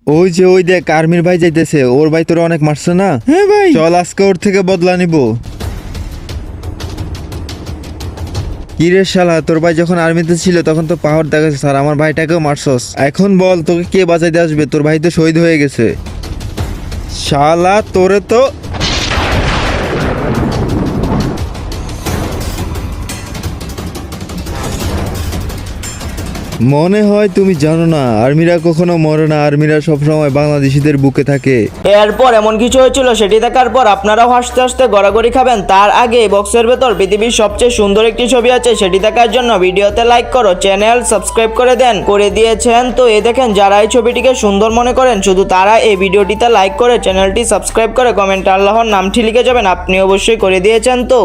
ওই যে ওই দেখ আর্মির ভাই যাইতেছে, ওর ভাই তোরা অনেক মারছে না? হ্যাঁ ভাই, চল আজকে ওর থেকে বদলা নিব। কি রে শালা, তোর ভাই যখন আর্মিতে ছিল তখন তো পাহাড় দেখাচ্ছে স্যার, আমার ভাইটাকেও মারছস। এখন বল তোকে কে বাঁচাইতে আসবে? তোর ভাই তো শহীদ হয়ে গেছে। শালা তোরে তো মনে হয় তুমি জানো না, আর্মিরা কখনো মরে না, আর্মিরা সবসময় বাংলাদেশিদের বুকে থাকে। এরপর এমন কিছু হয়েছিল, সেটি দেখার পর আপনারাও হাসতে হাসতে গড়াগড়ি খাবেন। তার আগে বক্সের ভেতর পৃথিবীর সবচেয়ে সুন্দর একটি ছবি আছে, সেটি দেখার জন্য ভিডিওতে লাইক করো, চ্যানেল সাবস্ক্রাইব করে দেন। করে দিয়েছেন তো এই দেখেন, যারা এই ছবিটিকে সুন্দর মনে করেন শুধু তারা এই ভিডিওটিতে লাইক করে চ্যানেলটি সাবস্ক্রাইব করে কমেন্টে আল্লাহর নামটি লিখে যাবেন। আপনি অবশ্যই করে দিয়েছেন তো।